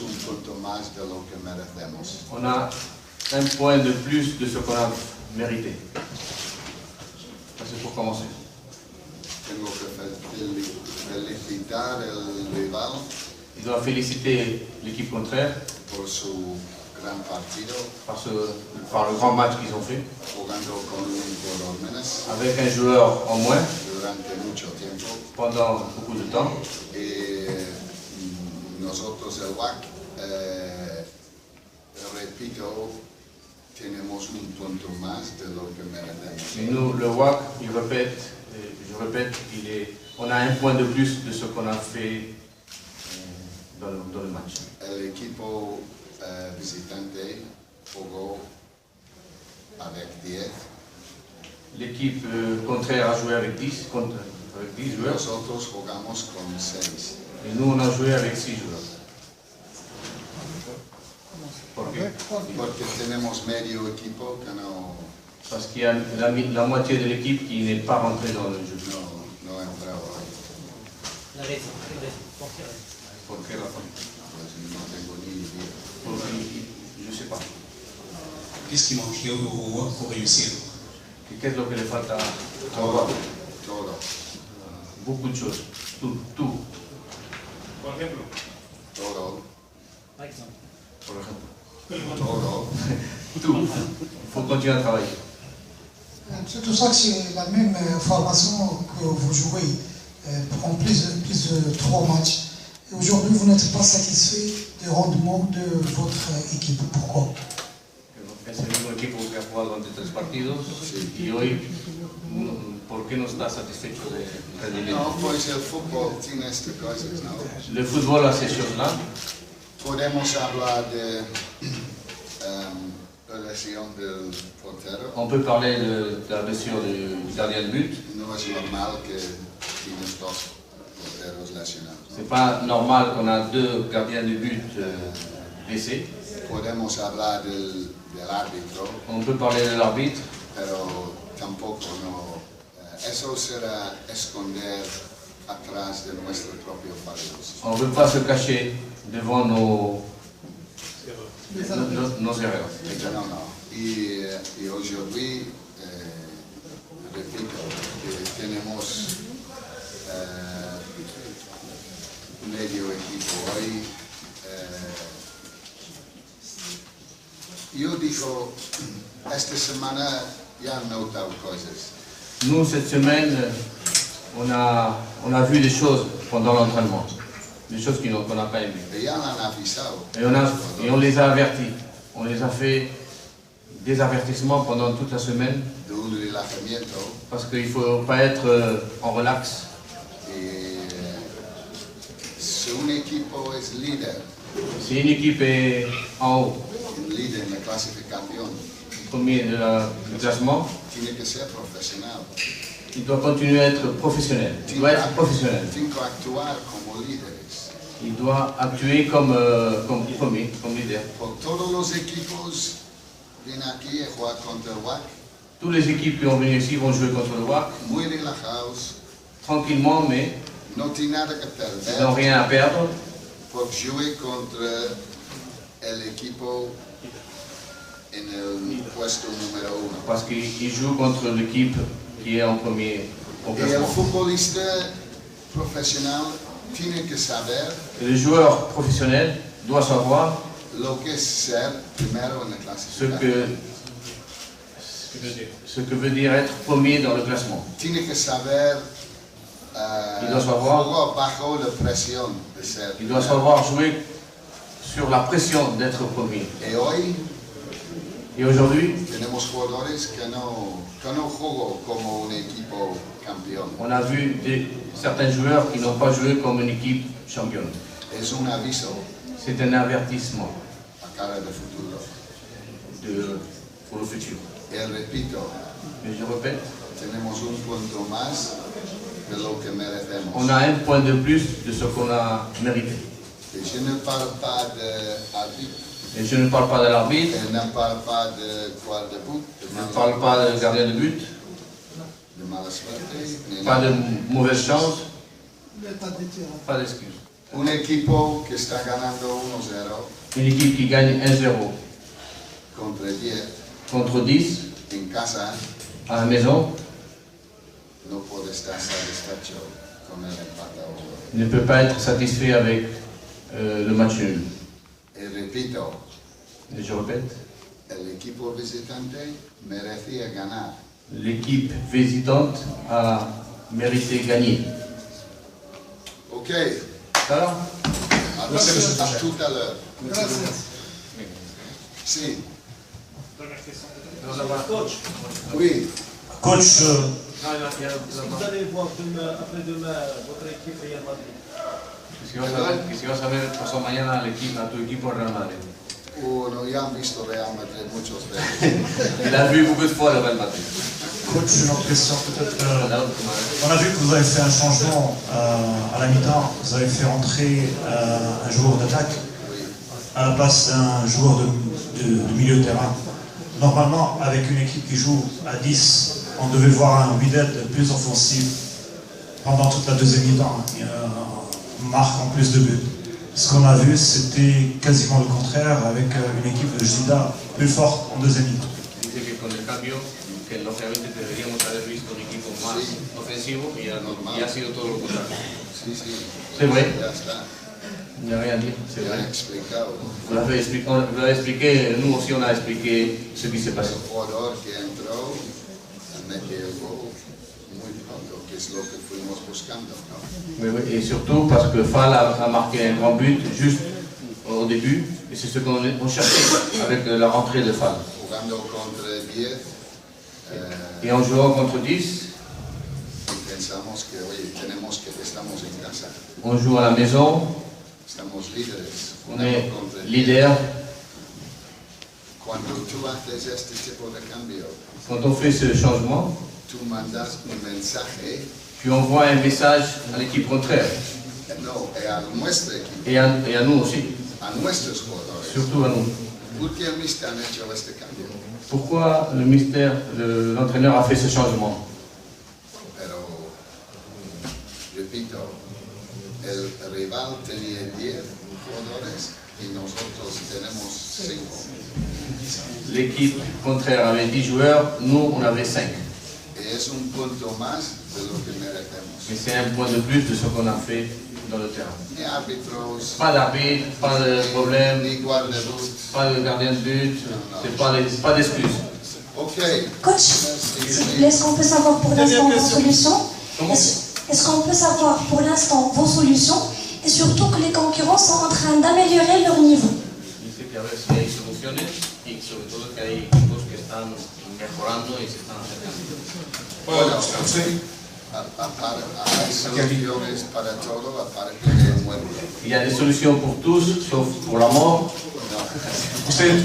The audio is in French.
tenemos un punto más de lo que merecemos. On a un point de plus de ce qu'on a mérité. Ça, c'est pour commencer. Tengo que felicitar el rival Il doit féliciter l'équipe contraire por su gran partido, par le grand match qu'ils ont fait, jugando con un jugador menos avec un joueur en moins durante mucho tiempo. pendant beaucoup de temps. Y nosotros, el WAC, repito, tenemos un punto más de lo que merecemos. Et nous, le WAC, je répète, on a un point de plus de ce qu'on a fait dans le match. El equipo visitante jugó avec 10. L'équipe contraire a joué avec 10 joueurs. Nosotros jugamos con 6. Et nous, on a joué avec 6 joueurs. ¿Por qué? Porque tenemos medio equipo que no Parce qu'il y a la moitié de l'équipe qui n'est pas rentrée dans le jeu. no entraba ahí. La raison, pour quelle raison? ¿Por qué razón? Pues no tengo ni idea. Porque, je ne sais pas. Qu'est-ce qui manquait au WAC pour réussir? Qu'est-ce que le falta au Todo, WAC? todo, Beaucoup de choses. Tout. Por ejemplo. todo, Par exemple. Por ejemplo. todo. Tout. Il faut continuer à travailler. C'est tout ça que c'est la même formation que vous jouez en plus de 3 matchs. Et aujourd'hui, vous n'êtes pas satisfait du rendement de votre équipe. Pourquoi? Es el mismo equipo que ha jugado ante 3 partidos y hoy, ¿por qué no está satisfecho del rendimiento? No, pues el fútbol tiene estas cosas, ¿no? Le football a ces choses-là. Podemos hablar de la lesión del portero. On peut parler de la blessure du gardien de but. No es normal que tienes 2 porteros lesionados. C'est pas normal qu'on a 2 gardiens de but blessés. Podemos hablar del árbitro, On peut parler de l'arbitre, pero tampoco no. Eso será esconder atrás de nuestros propios fallos. on ne peut pas se cacher devant nos erreurs. No, no. Y aujourd'hui, repito, que tenemos medio equipo hoy. Yo digo, esta semana ya he notado cosas. Nous, cette semaine, on a vu des choses pendant l'entraînement, des choses qu'on n'a pas aimées. Y ya lo han avisado. Et on les a avertis. On les a fait des avertissements pendant toute la semaine, De un relajamiento. parce qu'il ne faut pas être en relax. Y si un equipo es líder, Si une équipe est en haut, un líder en la clasificación, premier du classement, tiene que ser profesional. il doit continuer à être professionnel. Il doit être professionnel. Tiene que actuar como líderes. Il doit actuer comme premier, comme leader. Por todos los equipos vienen aquí a jugar contra el WAC, Toutes les équipes qui ont venu ici vont jouer contre le WAC, muy relajados, tranquillement, mais no tienen nada que ils n'ont perder rien à perdre por jugar contra el equipo en el puesto número 1. parce qu'ils jouent contre l'équipe qui est en premier au Y el classement. futbolista profesional tiene que saber Et le joueur professionnel doit savoir lo que es ser primero en la clasificación. ce que veut dire être premier dans le classement. Tiene que saber Il doit savoir- jugar bajo la presión de ser Il doit primero. savoir jouer sur la pression d'être premier. Y hoy Et aujourd'hui, tenemos jugadores que no juegan como un equipo campeón. on a vu certains joueurs qui n'ont pas joué comme une équipe championne. Es un aviso C'est un avertissement a cara de futuro. pour le futur. Y repito, Mais je répète, tenemos un punto más de lo que merecemos. on a un point de plus de ce qu'on a mérité. Et je ne parle pas d'arbitre, Et je ne parle pas de l'arbitre, je ne parle pas de joueur de but, je ne parle pas de gardien de but, de mala suerte, ni pas nada. de mauvaise chance, pas d'excuses. Un equipo que está ganando 1-0 Une équipe qui gagne 1-0 contra 10 contre 10 en casa à la maison no puede estar satisfecho con el empate a 1. ne peut pas être satisfait avec le match nul. Y repito, Et je répète, el equipo visitante merecía ganar. l'équipe visitante a mérité gagner. Ok, Alors, a tout à l'heure. Si, oui, Coach, Est-ce que vous allez voir demain, après-demain, votre équipe Real Madrid? quisiera saber pasado mañana a tu equipo Real Madrid. uno ya han visto Real Madrid muchas veces. Il a vu beaucoup de fois le Real Madrid. coach, une autre question peut-être. Voilà, On a vu que vous avez fait un changement à la mi-temps. Vous avez fait entrer un joueur d'attaque à la place d'un joueur de milieu de terrain. Normalement, avec une équipe qui joue à 10, on devait voir un Wydad plus offensif pendant toute la deuxième mi-temps. On marque en plus de buts. Ce qu'on a vu, c'était quasiment le contraire avec une équipe de Gilda plus forte en deuxième mi-temps. dice que con el cambio, que lógicamente deberíamos haber visto un equipo más ofensivo y ha sido todo lo contrario. Sí, sí. C'est vrai, Ya está, il n'y a rien à dire, c'est ya he vrai. explicado. Vous l'avez expliqué, nous aussi on a expliqué ce qui s'est passé. El jugador que entró metió el gol muy pronto, que es lo que fuimos buscando, ¿no? Mais oui, et surtout parce que Fall a marqué un grand but juste au début, et c'est ce qu'on cherchait avec la rentrée de Fall. Jugando contra 10, Et en jouant contre 10, y pensamos que, oye, estamos en casa, on joue à la maison, estamos líderes, on est jugando contra 10. leader. Cuando tú haces este tipo de cambio, Quand on fait ce changement, tú mandas un mensaje, tu envoies un message à l'équipe contraire, no, a nuestra equipo, et à nous aussi, a nuestros jugadores. surtout à nous. ¿Por qué Mister han hecho este cambio? Pourquoi l'entraîneur a fait ce changement? Pero, repito, el rival tenía 10 jugadores y nosotros tenemos 5. L'équipe contraire avait 10 joueurs, nous on avait 5. Y es un punto más de lo que merecemos. Mais c'est un point de plus de ce qu'on a fait dans le terrain. Ni árbitros, Pas d'arbitre, pas de problème, ni guardabut. pas de gardien de but, c'est pas d'excuses. Ok, Coach, s'il vous plaît, est-ce qu'on peut savoir pour l'instant vos solutions? Est-ce qu'on peut savoir pour l'instant vos solutions et surtout que les concurrents sont en train d'améliorer leur niveau? Dice que a ver si hay soluciones y sobre todo que hay equipos que están mejorando y se están acercando. bueno, hay soluciones para todo, aparte de muerte. Il y a des solutions pour tous, sauf pour la mort. No. Usted,